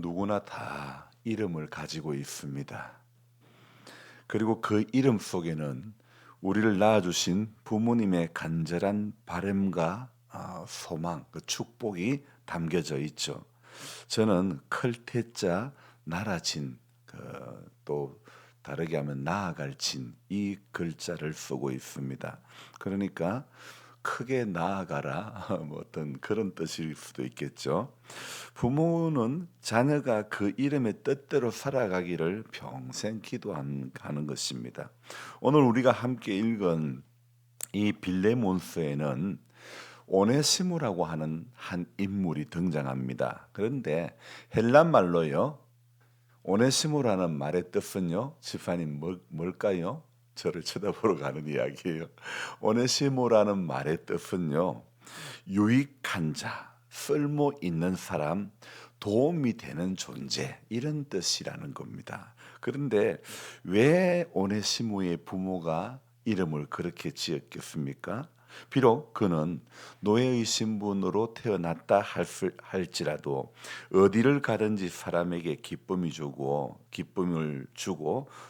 누구나 다 이름을 가지고 있습니다. 그리고 그 이름 속에는 우리를 낳아주신 부모님의 간절한 바램과 소망, 그 축복이 담겨져 있죠. 저는 클테자 나라진, 또 다르게 하면 나아갈 진, 이 글자를 쓰고 있습니다. 그러니까 크게 나아가라 뭐 어떤 그런 뜻일 수도 있겠죠. 부모는 자녀가 그 이름의 뜻대로 살아가기를 평생 기도하는 것입니다. 오늘 우리가 함께 읽은 이 빌레몬스에는 오네시모라고 하는 한 인물이 등장합니다. 그런데 헬란 말로요, 오네시모라는 말의 뜻은요, 지파님 뭘까요? 저를 쳐다보러 가는 이야기예요. 오네시모라는 말의 뜻은요, 유익한 자, 쓸모 있는 사람, 도움이 되는 존재, 이런 뜻이라는 겁니다. 그런데 왜 오네시모의 부모가 이름을 그렇게 지었겠습니까? 비록 그는 노예의 신분으로 태어났다 할지라도 어디를 가든지 사람에게 기쁨을 주고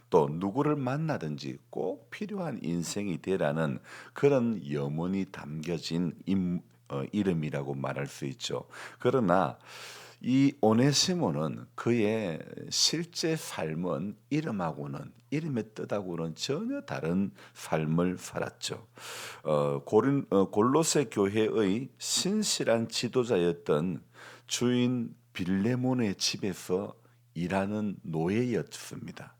또 누구를 만나든지 꼭 필요한 인생이 되라는 그런 염원이 담겨진 이름이라고 말할 수 있죠. 그러나 이 오네시모는 그의 실제 삶은 이름의 뜻하고는 전혀 다른 삶을 살았죠. 골로새 교회의 신실한 지도자였던 주인 빌레몬의 집에서 일하는 노예였습니다.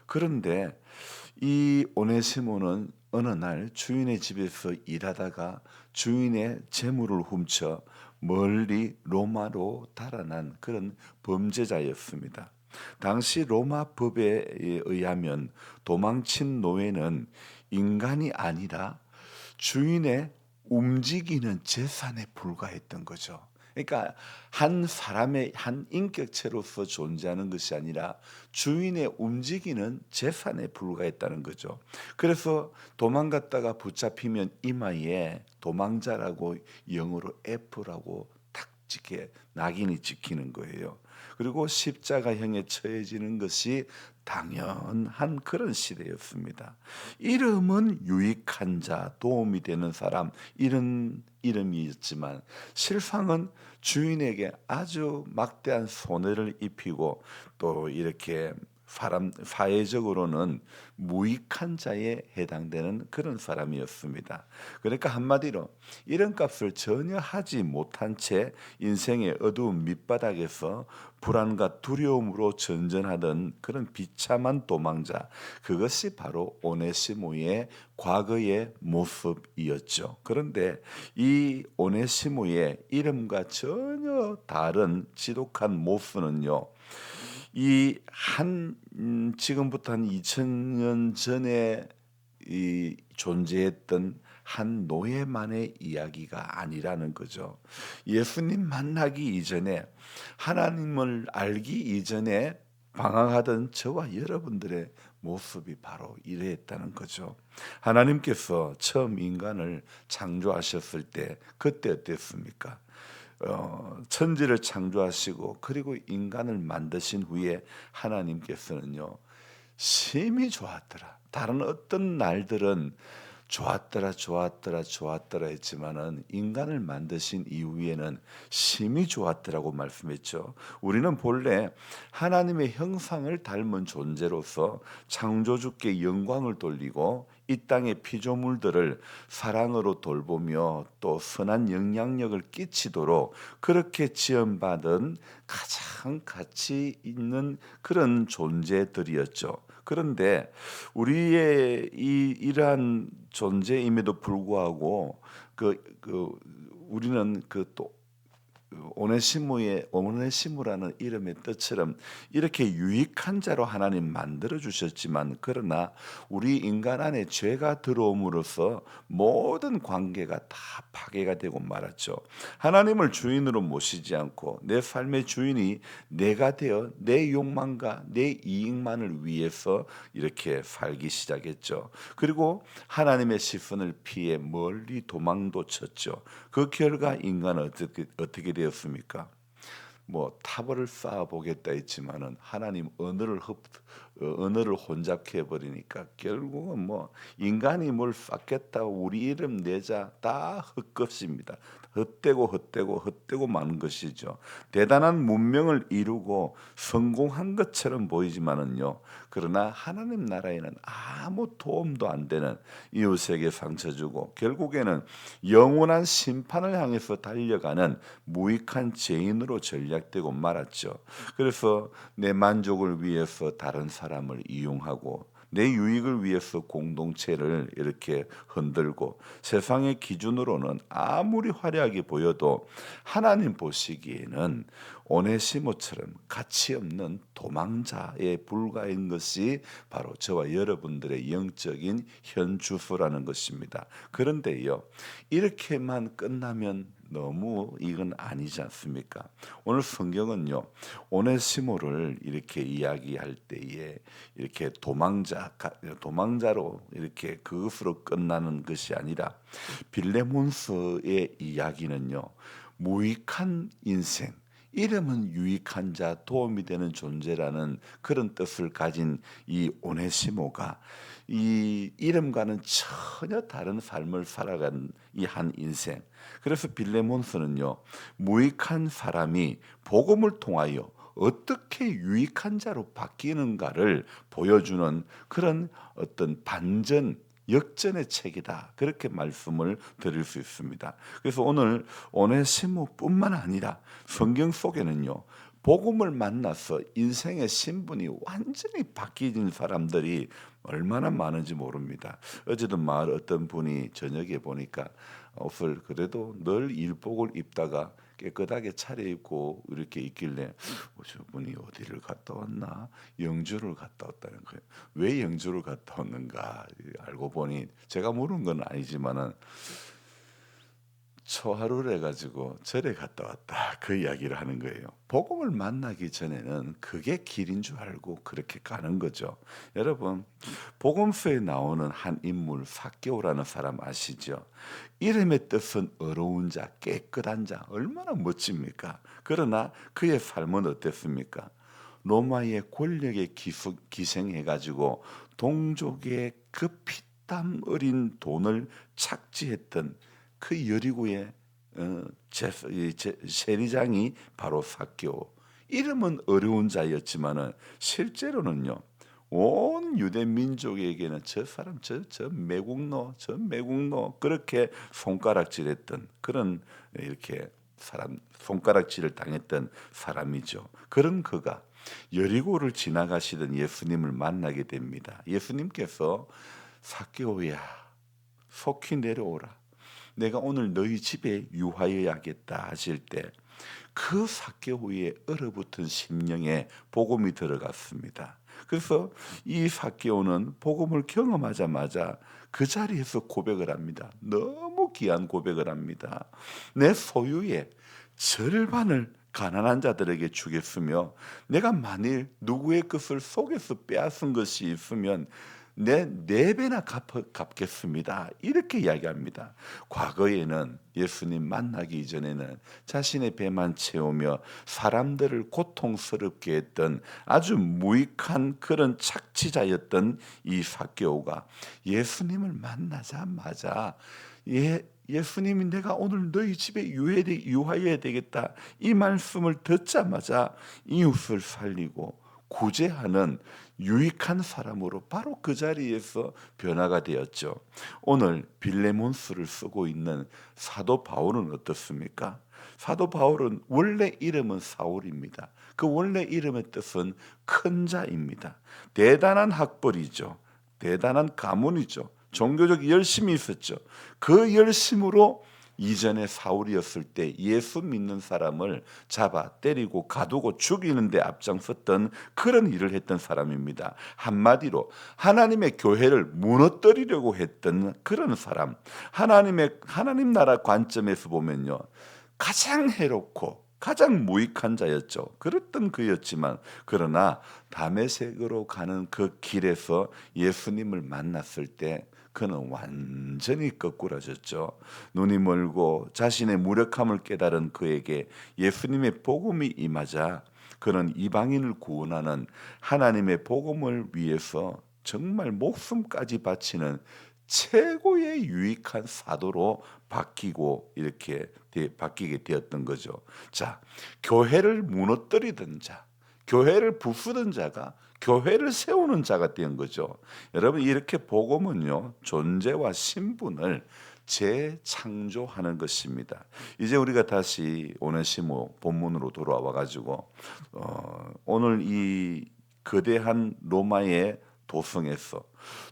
그런데 이 오네시모는 어느 날 주인의 집에서 일하다가 주인의 재물을 훔쳐 멀리 로마로 달아난 그런 범죄자였습니다. 당시 로마 법에 의하면 도망친 노예는 인간이 아니라 주인의 움직이는 재산에 불과했던 거죠. 그러니까 한 사람의 한 인격체로서 존재하는 것이 아니라 주인의 움직이는 재산에 불과했다는 거죠. 그래서 도망갔다가 붙잡히면 이마에 도망자라고 영어로 F라고 탁 찍게 낙인이 찍히는 거예요. 그리고 십자가형에 처해지는 것이 당연한 그런 시대였습니다. 이름은 유익한 자, 도움이 되는 사람, 이런 이름이었지만 실상은 주인에게 아주 막대한 손해를 입히고 또 이렇게 사회적으로는 무익한 자에 해당되는 그런 사람이었습니다. 그러니까 한마디로 이런 값을 전혀 하지 못한 채 인생의 어두운 밑바닥에서 불안과 두려움으로 전전하던 그런 비참한 도망자, 그것이 바로 오네시모의 과거의 모습이었죠. 그런데 이 오네시모의 이름과 전혀 다른 지독한 모습은요, 지금부터 한 2000년 전에 존재했던 한 노예만의 이야기가 아니라는 거죠. 예수님 만나기 이전에, 하나님을 알기 이전에 방황하던 저와 여러분들의 모습이 바로 이러했다는 거죠. 하나님께서 처음 인간을 창조하셨을 때 그때 어땠습니까? 천지를 창조하시고 그리고 인간을 만드신 후에 하나님께서는요, 심히 좋았더라. 다른 어떤 날들은 좋았더라 했지만은 인간을 만드신 이후에는 심히 좋았더라고 말씀했죠. 우리는 본래 하나님의 형상을 닮은 존재로서 창조주께 영광을 돌리고 이 땅의 피조물들을 사랑으로 돌보며 또 선한 영향력을 끼치도록 그렇게 지원받은 가장 가치 있는 그런 존재들이었죠. 그런데 우리의 이러한 존재임에도 불구하고 우리는 또 오네시모라는 이름의 뜻처럼 이렇게 유익한 자로 하나님 만들어 주셨지만, 그러나 우리 인간 안에 죄가 들어옴으로써 모든 관계가 다 파괴가 되고 말았죠. 하나님을 주인으로 모시지 않고 내 삶의 주인이 내가 되어 내 욕망과 내 이익만을 위해서 이렇게 살기 시작했죠. 그리고 하나님의 시선을 피해 멀리 도망도 쳤죠. 그 결과 인간은 어떻게 되었습니까? 뭐 탑을 쌓아 보겠다 했지만은 하나님 언어를 혼잡케 해 버리니까 결국은 뭐 인간이 뭘 쌓겠다 우리 이름 내자 다 헛것입니다. 헛되고 많은 것이죠. 대단한 문명을 이루고 성공한 것처럼 보이지만은요. 그러나 하나님 나라에는 아무 도움도 안 되는 이웃에게 상처 주고 결국에는 영원한 심판을 향해서 달려가는 무익한 죄인으로 전락되고 말았죠. 그래서 내 만족을 위해서 다른 사람을 이용하고 내 유익을 위해서 공동체를 이렇게 흔들고 세상의 기준으로는 아무리 화려하게 보여도 하나님 보시기에는 오네시모처럼 가치 없는 도망자에 불과한 것이 바로 저와 여러분들의 영적인 현주소라는 것입니다. 그런데요, 이렇게만 끝나면 너무 이건 아니지 않습니까? 오늘 성경은요, 오네시모를 이렇게 이야기할 때에 이렇게 도망자로 이렇게 그것으로 끝나는 것이 아니라 빌레몬스의 이야기는요, 무익한 인생, 이름은 유익한 자, 도움이 되는 존재라는 그런 뜻을 가진 이 오네시모가 이 이름과는 전혀 다른 삶을 살아간 이 한 인생. 그래서 빌레몬스는요, 무익한 사람이 복음을 통하여 어떻게 유익한 자로 바뀌는가를 보여주는 그런 어떤 반전 역전의 책이다. 그렇게 말씀을 드릴 수 있습니다. 그래서 오늘 오네시모뿐만 아니라 성경 속에는요. 복음을 만나서 인생의 신분이 완전히 바뀌는 사람들이 얼마나 많은지 모릅니다. 어제도 마을 어떤 분이 저녁에 보니까 옷을 그래도 늘 일복을 입다가 깨끗하게 차려입고 이렇게 있길래 저분이 어디를 갔다 왔나? 영주를 갔다 왔다는 거예요. 왜 영주를 갔다 왔는가 알고 보니 제가 물은 건 아니지만은 초하루를 해가지고 절에 갔다 왔다 그 이야기를 하는 거예요. 복음을 만나기 전에는 그게 길인 줄 알고 그렇게 가는 거죠. 여러분 복음서에 나오는 한 인물 삭개오라는 사람 아시죠? 이름의 뜻은 어려운 자, 깨끗한 자, 얼마나 멋집니까? 그러나 그의 삶은 어땠습니까? 로마의 권력에 기생해가지고 동족의 그 피땀 어린 돈을 착취했던 그 여리고의 세리장이 바로 삭개오. 이름은 어려운 자였지만은 실제로는요. 온 유대 민족에게는 저 사람 저 매국노 그렇게 손가락질했던 그런 이렇게 사람 손가락질을 당했던 사람이죠. 그런 그가 여리고를 지나가시던 예수님을 만나게 됩니다. 예수님께서 삭개오야 속히 내려오라. 내가 오늘 너희 집에 유하여야겠다 하실 때 그 삭개오의 얼어붙은 심령에 복음이 들어갔습니다. 그래서 이 삭개오는 복음을 경험하자마자 그 자리에서 고백을 합니다. 너무 귀한 고백을 합니다. 내 소유의 절반을 가난한 자들에게 주겠으며 내가 만일 누구의 것을 속에서 빼앗은 것이 있으면 내 4배나 갚겠습니다. 이렇게 이야기합니다. 과거에는 예수님 만나기 이전에는 자신의 배만 채우며 사람들을 고통스럽게 했던 아주 무익한 그런 착취자였던 이 삭개오가 예수님을 만나자마자 예수님이 내가 오늘 너희 집에 유하여야 되겠다. 이 말씀을 듣자마자 이웃을 살리고 구제하는 유익한 사람으로 바로 그 자리에서 변화가 되었죠. 오늘 빌레몬스를 쓰고 있는 사도 바울은 어떻습니까? 사도 바울은 원래 이름은 사울입니다. 그 원래 이름의 뜻은 큰 자입니다. 대단한 학벌이죠. 대단한 가문이죠. 종교적 열심이 있었죠. 그 열심으로 이전에 사울이었을 때 예수 믿는 사람을 잡아 때리고 가두고 죽이는 데 앞장섰던 그런 일을 했던 사람입니다. 한마디로 하나님의 교회를 무너뜨리려고 했던 그런 사람. 하나님 나라 관점에서 보면요. 가장 해롭고 가장 무익한 자였죠. 그랬던 그였지만 그러나 다메섹으로 가는 그 길에서 예수님을 만났을 때 그는 완전히 거꾸라졌죠. 눈이 멀고 자신의 무력함을 깨달은 그에게 예수님의 복음이 임하자 그는 이방인을 구원하는 하나님의 복음을 위해서 정말 목숨까지 바치는 최고의 유익한 사도로 바뀌고 이렇게 바뀌게 되었던 거죠. 자, 교회를 무너뜨리던 자, 교회를 부수던 자가 교회를 세우는 자가 된 거죠. 여러분 이렇게 복음은요 존재와 신분을 재창조하는 것입니다. 이제 우리가 다시 오네시모 본문으로 돌아와 가지고 오늘 이 거대한 로마의 도성에서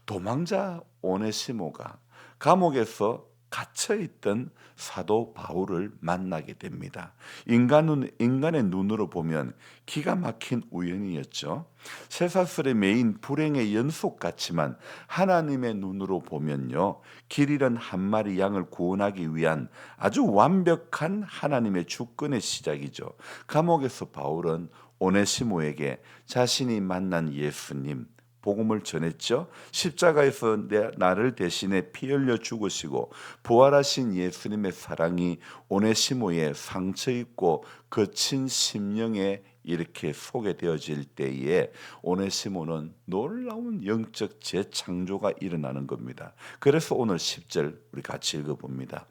도망자 오네시모가 감옥에서 갇혀 있던 사도 바울을 만나게 됩니다. 인간의 눈으로 보면 기가 막힌 우연이었죠. 쇠사슬에 매인 불행의 연속 같지만 하나님의 눈으로 보면요, 길 잃은 한 마리 양을 구원하기 위한 아주 완벽한 하나님의 주권의 시작이죠. 감옥에서 바울은 오네시모에게 자신이 만난 예수님 복음을 전했죠. 십자가에서 나를 대신에 피 흘려 죽으시고 부활하신 예수님의 사랑이 오네시모의 상처 입고 거친 심령에 이렇게 소개되어질 때에 오네시모는 놀라운 영적 재창조가 일어나는 겁니다. 그래서 오늘 10절 우리 같이 읽어봅니다.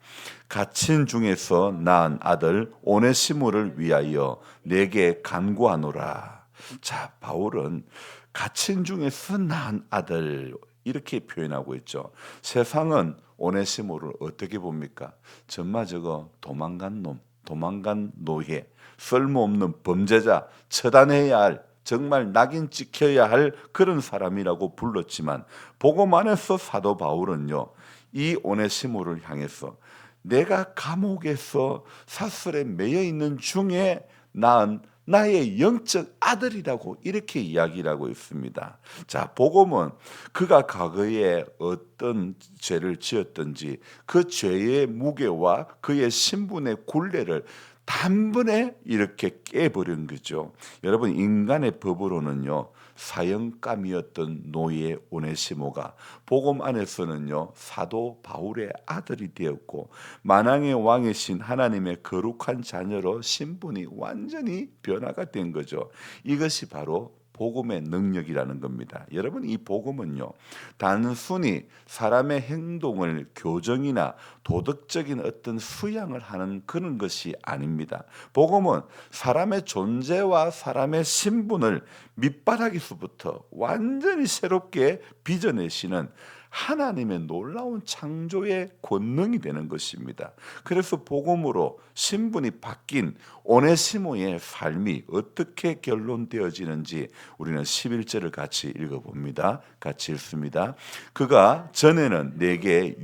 갇힌 중에서 낳은 아들 오네시모를 위하여 내게 간구하노라. 자, 바울은 갇힌 중에서 낳은 아들 이렇게 표현하고 있죠. 세상은 오네시모를 어떻게 봅니까? 정말 저거 도망간 놈, 도망간 노예, 쓸모없는 범죄자, 처단해야 할 정말 낙인 찍혀야 할 그런 사람이라고 불렀지만 복음 안에서 사도 바울은요 이 오네시모를 향해서 내가 감옥에서 사슬에 매여 있는 중에 낳은 나의 영적 아들이라고 이렇게 이야기를 하고 있습니다. 자, 복음은 그가 과거에 어떤 죄를 지었든지 그 죄의 무게와 그의 신분의 굴레를 단번에 이렇게 깨버린 거죠. 여러분 인간의 법으로는요 사형감이었던 노예 오네시모가 복음 안에서는요 사도 바울의 아들이 되었고 만왕의 왕이신 하나님의 거룩한 자녀로 신분이 완전히 변화가 된 거죠. 이것이 바로 복음의 능력이라는 겁니다. 여러분 이 복음은요 단순히 사람의 행동을 교정이나 도덕적인 어떤 수양을 하는 그런 것이 아닙니다. 복음은 사람의 존재와 사람의 신분을 밑바닥에서부터 완전히 새롭게 빚어내시는 하나님의 놀라운 창조의 권능이 되는 것입니다. 그래서 복음으로 신분이 바뀐 오네시모의 삶이 어떻게 결론되어지는지 우리는 11절을 같이 읽어봅니다. 같이 읽습니다. 그가 전에는 내게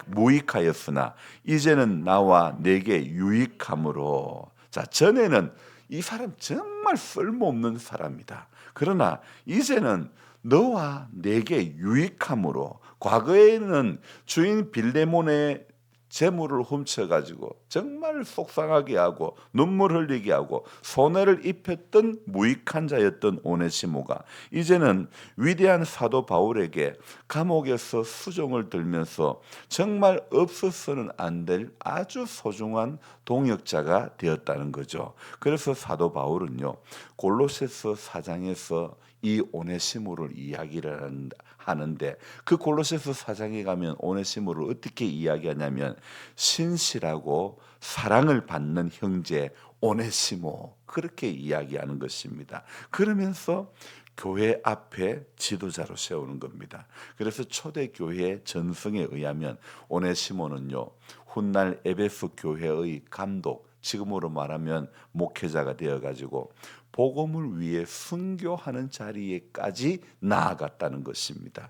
무익하였으나 이제는 나와 내게 유익함으로. 자, 전에는 이 사람 정말 쓸모없는 사람이다. 그러나 이제는 너와 내게 유익함으로. 과거에는 주인 빌레몬의 재물을 훔쳐가지고 정말 속상하게 하고 눈물 흘리게 하고 손해를 입혔던 무익한 자였던 오네시모가 이제는 위대한 사도 바울에게 감옥에서 수종을 들면서 정말 없어서는 안 될 아주 소중한 동역자가 되었다는 거죠. 그래서 사도 바울은요 골로새서 4장에서 이 오네시모를 이야기를 하는데 그 골로새서 4장에 가면 오네시모를 어떻게 이야기하냐면 신실하고 사랑을 받는 형제 오네시모 그렇게 이야기하는 것입니다. 그러면서 교회 앞에 지도자로 세우는 겁니다. 그래서 초대교회 전승에 의하면 오네시모는요 훗날 에베소 교회의 감독 지금으로 말하면 목회자가 되어가지고 복음을 위해 순교하는 자리에까지 나아갔다는 것입니다.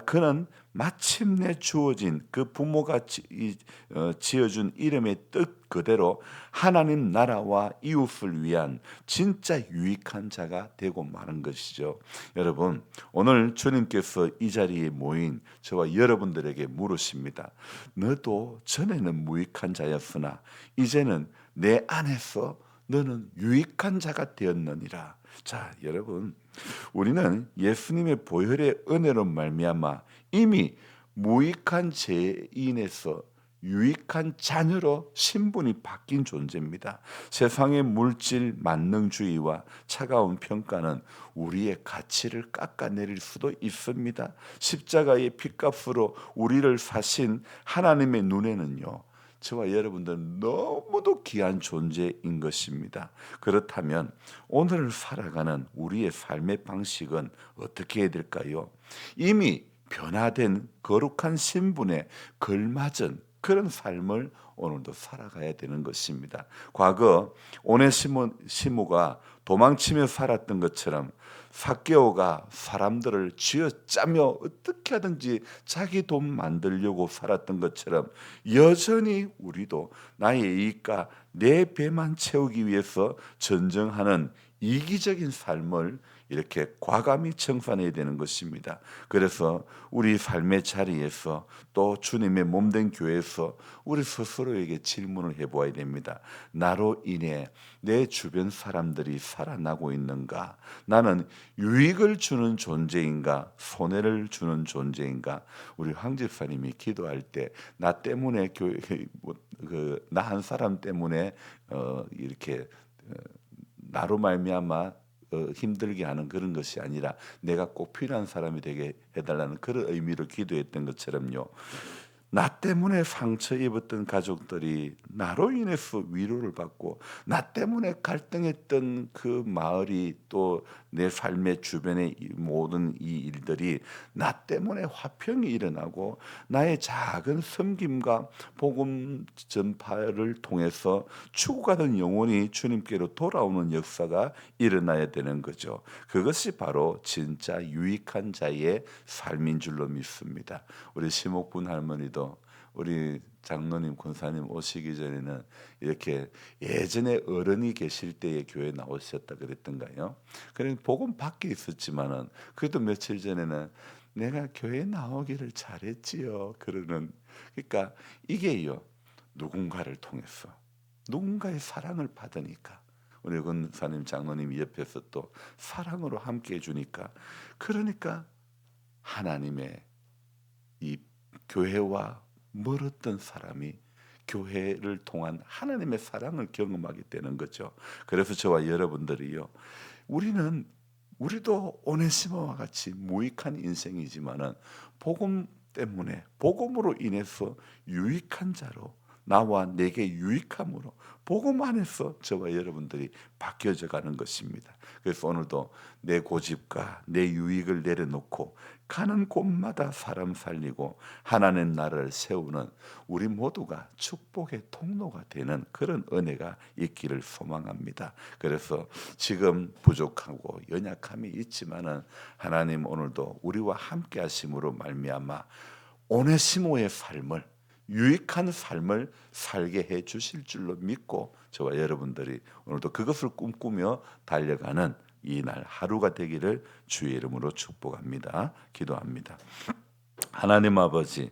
그는 마침내 주어진 그 부모가 지어준 이름의 뜻 그대로 하나님 나라와 이웃을 위한 진짜 유익한 자가 되고 마는 것이죠. 여러분 오늘 주님께서 이 자리에 모인 저와 여러분들에게 물으십니다. 너도 전에는 무익한 자였으나 이제는 내 안에서 너는 유익한 자가 되었느니라. 자, 여러분, 우리는 예수님의 보혈의 은혜로 말미암아 이미 무익한 죄인에서 유익한 자녀로 신분이 바뀐 존재입니다. 세상의 물질 만능주의와 차가운 평가는 우리의 가치를 깎아내릴 수도 있습니다. 십자가의 핏값으로 우리를 사신 하나님의 눈에는요, 저와 여러분들은 너무도 귀한 존재인 것입니다. 그렇다면 오늘 살아가는 우리의 삶의 방식은 어떻게 해야 될까요? 이미 변화된 거룩한 신분에 걸맞은 그런 삶을 오늘도 살아가야 되는 것입니다. 과거 오네시모가 도망치며 살았던 것처럼 삭개오가 사람들을 쥐어짜며 어떻게 하든지 자기 돈 만들려고 살았던 것처럼 여전히 우리도 나의 이익과 내 배만 채우기 위해서 전쟁하는 이기적인 삶을 이렇게 과감히 청산해야 되는 것입니다. 그래서 우리 삶의 자리에서 또 주님의 몸된 교회에서 우리 스스로에게 질문을 해보아야 됩니다. 나로 인해 내 주변 사람들이 살아나고 있는가? 나는 유익을 주는 존재인가? 손해를 주는 존재인가? 우리 황 집사님이 기도할 때 나 때문에 교회 나 한 사람 때문에 이렇게 나로 말미암아 힘들게 하는 그런 것이 아니라 내가 꼭 필요한 사람이 되게 해달라는 그런 의미로 기도했던 것처럼요. 나 때문에 상처 입었던 가족들이 나로 인해서 위로를 받고 나 때문에 갈등했던 그 마을이 또 내 삶의 주변의 모든 이 일들이 나 때문에 화평이 일어나고 나의 작은 섬김과 복음 전파를 통해서 죽어가던 영혼이 주님께로 돌아오는 역사가 일어나야 되는 거죠. 그것이 바로 진짜 유익한 자의 삶인 줄로 믿습니다. 우리 심옥분 할머니도 우리 장로님, 권사님 오시기 전에는 이렇게 예전에 어른이 계실 때에 교회 나오셨다 그랬던가요? 그래 복음 밖에 있었지만은 그래도 며칠 전에는 내가 교회 나오기를 잘했지요. 그러는 그러니까 이게요 누군가를 통해서 누군가의 사랑을 받으니까 우리 권사님, 장로님 옆에서 또 사랑으로 함께 해주니까 그러니까 하나님의 이 교회와 멀었던 사람이 교회를 통한 하나님의 사랑을 경험하게 되는 거죠. 그래서 저와 여러분들이요, 우리도 오네시모와 같이 무익한 인생이지만은 복음 때문에 복음으로 인해서 유익한 자로 나와 내게 유익함으로 복음 안에서 저와 여러분들이 바뀌어져 가는 것입니다. 그래서 오늘도 내 고집과 내 유익을 내려놓고 가는 곳마다 사람 살리고 하나님 나라를 세우는 우리 모두가 축복의 통로가 되는 그런 은혜가 있기를 소망합니다. 그래서 지금 부족하고 연약함이 있지만은 하나님 오늘도 우리와 함께 하심으로 말미암아 오네시모의 삶을 유익한 삶을 살게 해 주실 줄로 믿고 저와 여러분들이 오늘도 그것을 꿈꾸며 달려가는 이 날 하루가 되기를 주의 이름으로 축복합니다. 기도합니다. 하나님 아버지,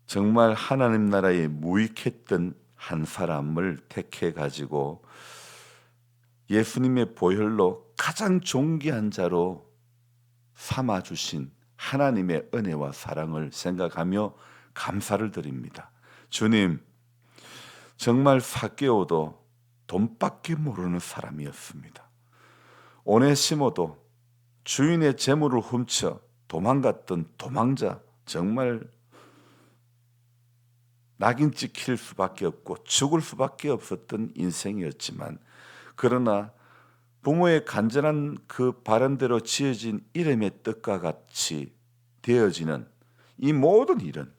정말 하나님 나라에 무익했던 한 사람을 택해 가지고 예수님의 보혈로 가장 존귀한 자로 삼아 주신 하나님의 은혜와 사랑을 생각하며 감사를 드립니다. 주님, 정말 삭개오도 돈밖에 모르는 사람이었습니다. 오네시모도 주인의 재물을 훔쳐 도망갔던 도망자, 정말 낙인 찍힐 수밖에 없고 죽을 수밖에 없었던 인생이었지만 그러나 부모의 간절한 그 바람대로 지어진 이름의 뜻과 같이 되어지는 이 모든 일은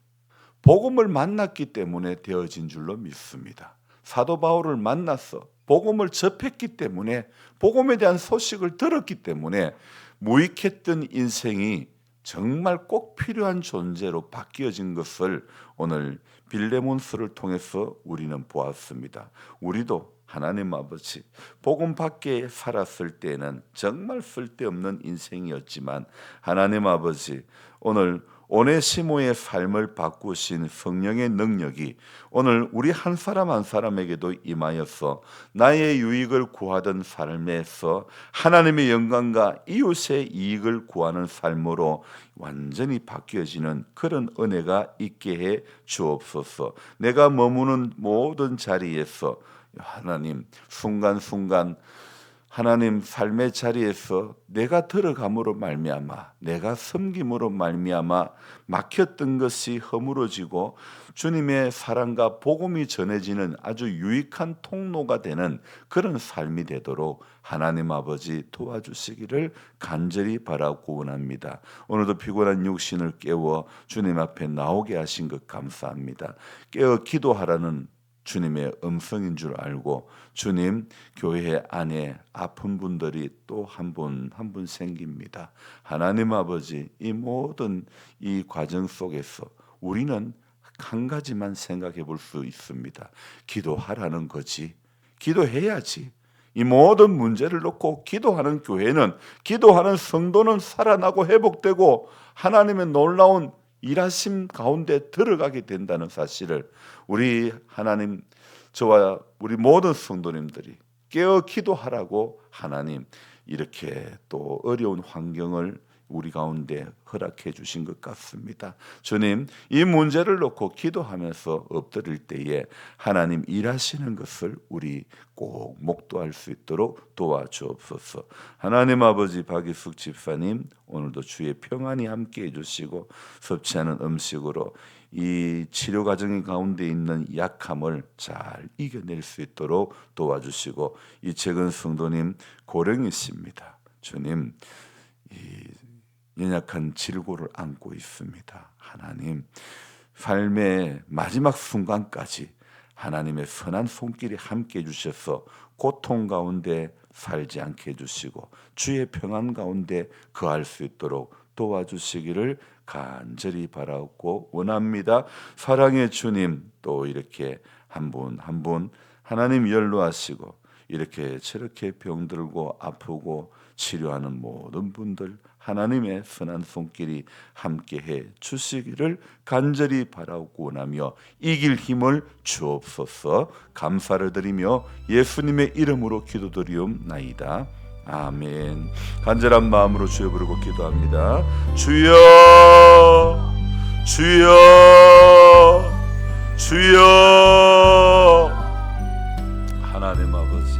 복음을 만났기 때문에 되어진 줄로 믿습니다. 사도 바울을 만나서 복음을 접했기 때문에 복음에 대한 소식을 들었기 때문에 무익했던 인생이 정말 꼭 필요한 존재로 바뀌어진 것을 오늘 빌레몬스를 통해서 우리는 보았습니다. 우리도 하나님 아버지, 복음 밖에 살았을 때는 정말 쓸데없는 인생이었지만 하나님 아버지, 오늘 오네시모의 삶을 바꾸신 성령의 능력이 오늘 우리 한 사람 한 사람에게도 임하여서 나의 유익을 구하던 삶에서 하나님의 영광과 이웃의 이익을 구하는 삶으로 완전히 바뀌어지는 그런 은혜가 있게 해 주옵소서. 내가 머무는 모든 자리에서 하나님 순간순간 하나님 삶의 자리에서 내가 들어감으로 말미암아 내가 섬김으로 말미암아 막혔던 것이 허물어지고 주님의 사랑과 복음이 전해지는 아주 유익한 통로가 되는 그런 삶이 되도록 하나님 아버지 도와주시기를 간절히 바라고 원합니다. 오늘도 피곤한 육신을 깨워 주님 앞에 나오게 하신 것 감사합니다. 깨어 기도하라는 주님의 음성인 줄 알고 주님 교회 안에 아픈 분들이 또 한 분 한 분 생깁니다. 하나님 아버지 이 모든 이 과정 속에서 우리는 한 가지만 생각해 볼 수 있습니다. 기도하라는 거지. 기도해야지. 이 모든 문제를 놓고 기도하는 교회는 기도하는 성도는 살아나고 회복되고 하나님의 놀라운 일하심 가운데 들어가게 된다는 사실을 우리 하나님 저와 우리 모든 성도님들이 깨어 기도하라고 하나님 이렇게 또 어려운 환경을 우리 가운데 허락해 주신 것 같습니다. 주님 이 문제를 놓고 기도하면서 엎드릴 때에 하나님 일하시는 것을 우리 꼭 목도할 수 있도록 도와주옵소서. 하나님 아버지 박이숙 집사님 오늘도 주의 평안이 함께 해주시고 섭치 않은 음식으로 이 치료 과정 가운데 있는 약함을 잘 이겨낼 수 있도록 도와주시고 이책은 성도님 고령이십니다. 주님 이 연약한 질고를 안고 있습니다. 하나님 삶의 마지막 순간까지 하나님의 선한 손길이 함께 해주셔서 고통 가운데 살지 않게 해주시고 주의 평안 가운데 거할 수 있도록 도와주시기를 간절히 바라고 원합니다. 사랑의 주님 또 이렇게 한 분 한 분 하나님 연로하시고 이렇게 저렇게 병들고 아프고 치료하는 모든 분들 하나님의 선한 손길이 함께해 주시기를 간절히 바라고 원하며 이길 힘을 주옵소서. 감사를 드리며 예수님의 이름으로 기도드리옵나이다. 아멘. 간절한 마음으로 주여 부르고 기도합니다. 주여 주여 주여. 하나님 아버지